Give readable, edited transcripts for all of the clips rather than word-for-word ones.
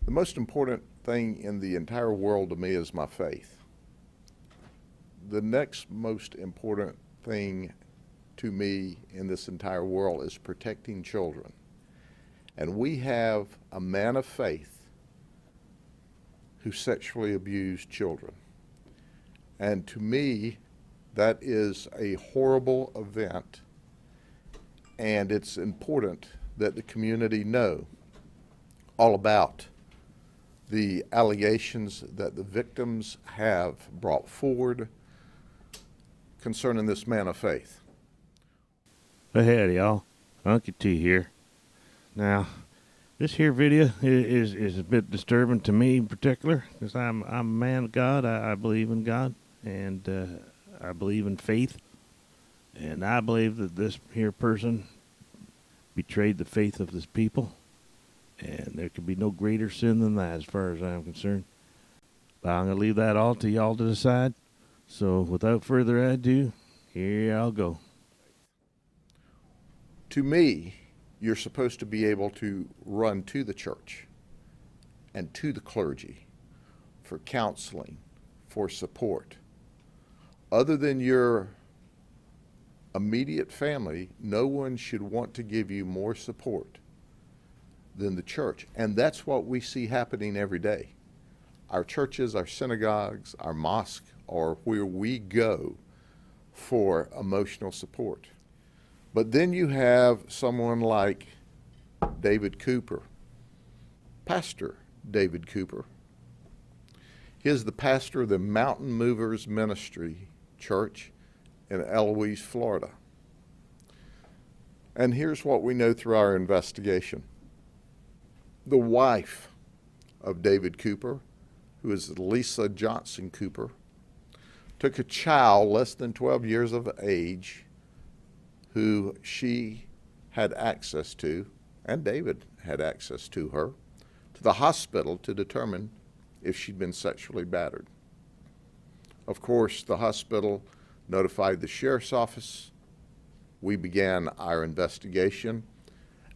The most important thing in the entire world to me is my faith. The next most important thing to me in this entire world is protecting children. And we have a man of faith who sexually abused children. And to me, that is a horrible event, and it's important that the community know all about the allegations that the victims have brought forward concerning this man of faith. Ahead, y'all. Unky T here. Now, this here video is a bit disturbing to me in particular, because I'm a man of God. I believe in God, and I believe in faith, and I believe that this here person betrayed the faith of this people, and there could be no greater sin than that as far as I'm concerned. But I'm going to leave that all to y'all to decide. So without further ado, here I'll go. To me, you're supposed to be able to run to the church and to the clergy for counseling, for support. Other than your immediate family, no one should want to give you more support than the church. And that's what we see happening every day. Our churches, our synagogues, our mosques are where we go for emotional support. But then you have someone like David Cooper, Pastor David Cooper. He is the pastor of the Mountain Movers Ministry Church in Eloise, Florida. And here's what we know through our investigation. The wife of David Cooper, who is Lisa Johnson Cooper, took a child less than 12 years of age who she had access to, and David had access to her, to the hospital to determine if she'd been sexually battered. Of course, the hospital notified the sheriff's office. We began our investigation,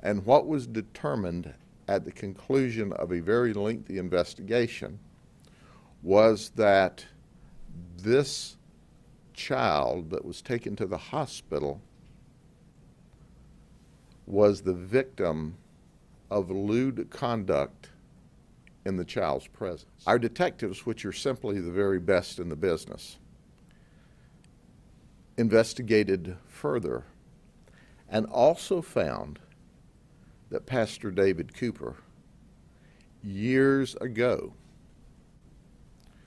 and what was determined at the conclusion of a very lengthy investigation was that this child that was taken to the hospital was the victim of lewd conduct in the child's presence. Our detectives, which are simply the very best in the business, investigated further and also found that Pastor David Cooper, years ago,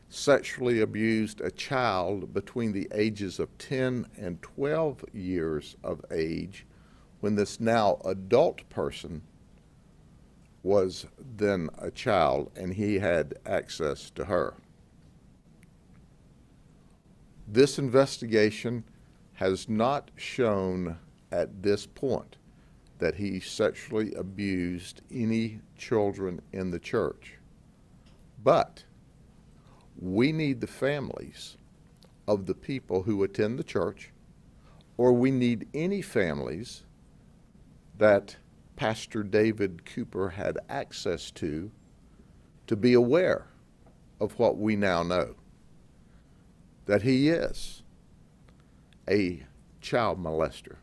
sexually abused a child between the ages of 10 and 12 years of age when this now adult person was then a child and he had access to her. This investigation has not shown at this point that he sexually abused any children in the church. But we need the families of the people who attend the church, or we need any families that Pastor David Cooper had access to be aware of what we now know, that he is a child molester,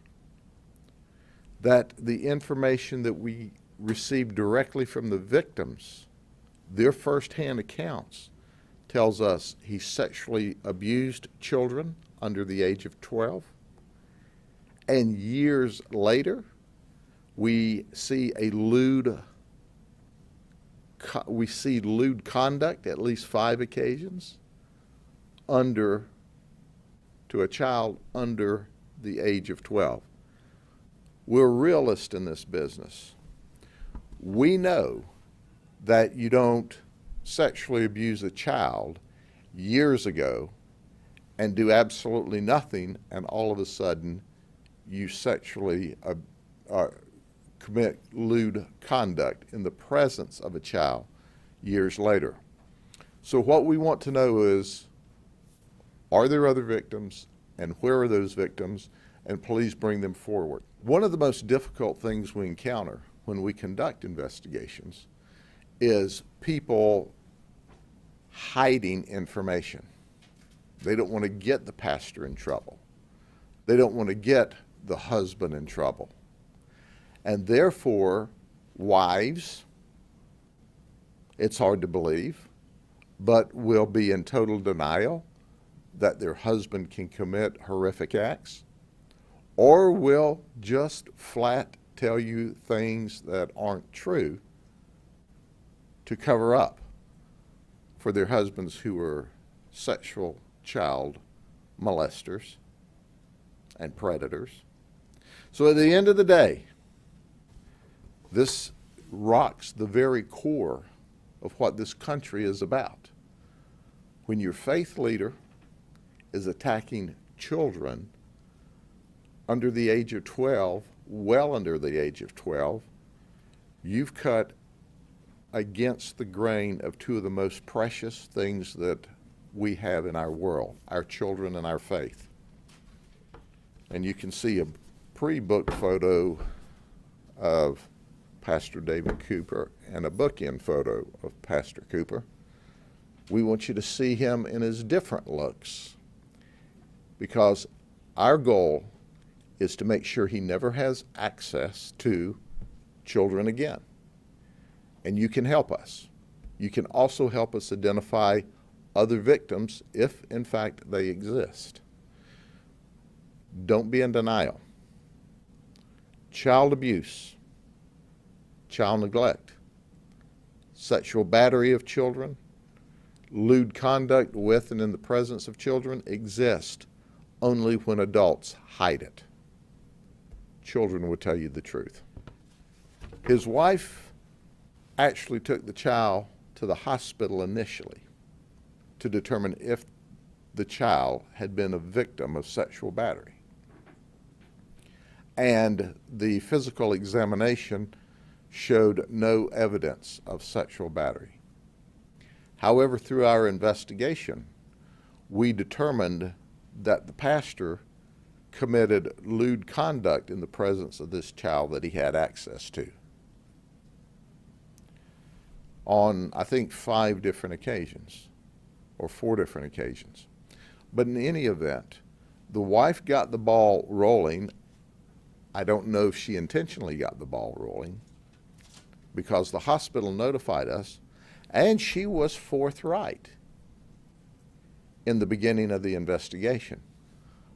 that the information that we received directly from the victims, their firsthand accounts, tells us he sexually abused children under the age of 12, and years later, we see lewd conduct at least 5 occasions to a child under the age of 12. We're realists in this business. We know that you don't sexually abuse a child years ago and do absolutely nothing, and all of a sudden you sexually commit lewd conduct in the presence of a child years later. So what we want to know is, are there other victims, and where are those victims, and please bring them forward. One of the most difficult things we encounter when we conduct investigations is people hiding information. They don't want to get the pastor in trouble. They don't want to get the husband in trouble. And therefore, wives, it's hard to believe, but will be in total denial that their husband can commit horrific acts, or will just flat tell you things that aren't true to cover up for their husbands who are sexual child molesters and predators. So at the end of the day, this rocks the very core of what this country is about. When your faith leader is attacking children under the age of 12, well under the age of 12, you've cut against the grain of two of the most precious things that we have in our world, our children and our faith. And you can see a pre-book photo of Pastor David Cooper and a bookend photo of Pastor Cooper. We want you to see him in his different looks, because our goal is to make sure he never has access to children again. And you can help us. You can also help us identify other victims if, in fact, they exist. Don't be in denial. Child abuse, child neglect, sexual battery of children, lewd conduct with and in the presence of children exist only when adults hide it. Children will tell you the truth. His wife actually took the child to the hospital initially to determine if the child had been a victim of sexual battery. And the physical examination showed no evidence of sexual battery. However, through our investigation, we determined that the pastor committed lewd conduct in the presence of this child that he had access to on, I think, 5 different occasions or 4 different occasions. But in any event, the wife got the ball rolling. I don't know if she intentionally got the ball rolling, because the hospital notified us, and she was forthright in the beginning of the investigation.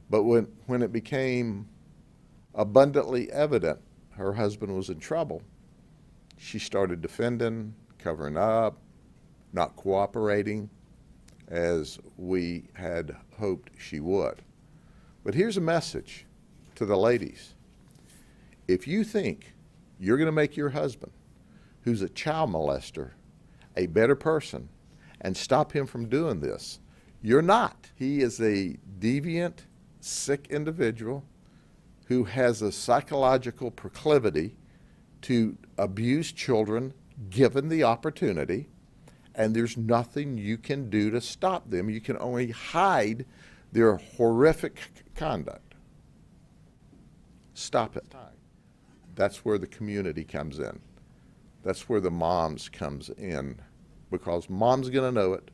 But when it became abundantly evident her husband was in trouble, she started defending, covering up, not cooperating as we had hoped she would. But here's a message to the ladies. If you think you're going to make your husband, who's a child molester, a better person and stop him from doing this, you're not. He is a deviant, sick individual who has a psychological proclivity to abuse children given the opportunity, and there's nothing you can do to stop them. You can only hide their horrific conduct. Stop it. That's where the community comes in. That's where the moms comes in, because mom's going to know it,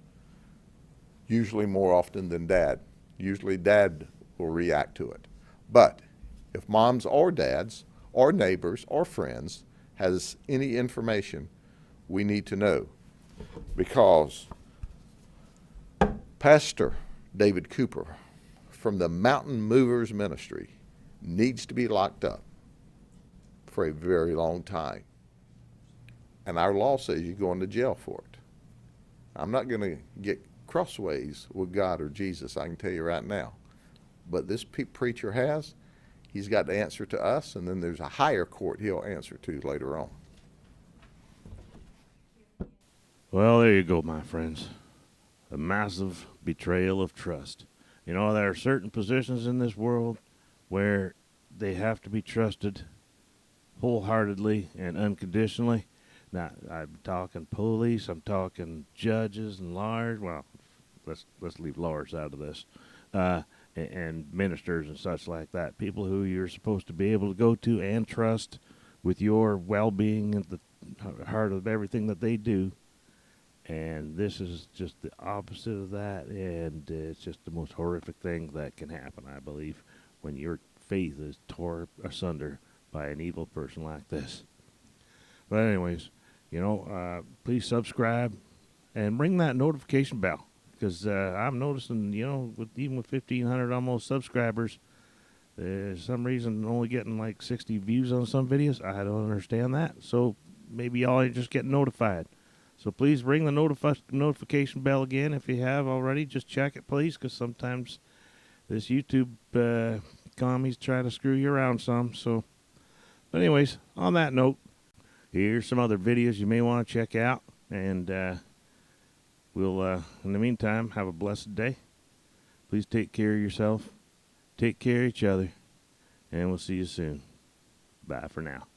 usually more often than dad. Usually dad will react to it. But if moms or dads or neighbors or friends has any information, we need to know, because Pastor David Cooper from the Mountain Movers Ministry needs to be locked up for a very long time. And our law says you're going to jail for it. I'm not going to get crossways with God or Jesus, I can tell you right now. But this preacher has, he's got to answer to us, and then there's a higher court he'll answer to later on. Well, there you go, my friends. A massive betrayal of trust. You know, there are certain positions in this world where they have to be trusted wholeheartedly and unconditionally. Now, I'm talking police, I'm talking judges and lawyers. Well, let's leave lawyers out of this. And ministers and such like that. People who you're supposed to be able to go to and trust with your well-being heart of everything that they do. And this is just the opposite of that, and it's just the most horrific thing that can happen, I believe, when your faith is tore asunder by an evil person like this. But anyways, please subscribe and ring that notification bell, because I'm noticing, even with 1,500 almost subscribers, there's some reason only getting like 60 views on some videos. I don't understand that. So maybe y'all are just getting notified. So please ring the notification bell again if you have already. Just check it, please, because sometimes this YouTube commies try to screw you around some. So, but anyways, on that note, here's some other videos you may want to check out. And we'll, in the meantime, have a blessed day. Please take care of yourself. Take care of each other. And we'll see you soon. Bye for now.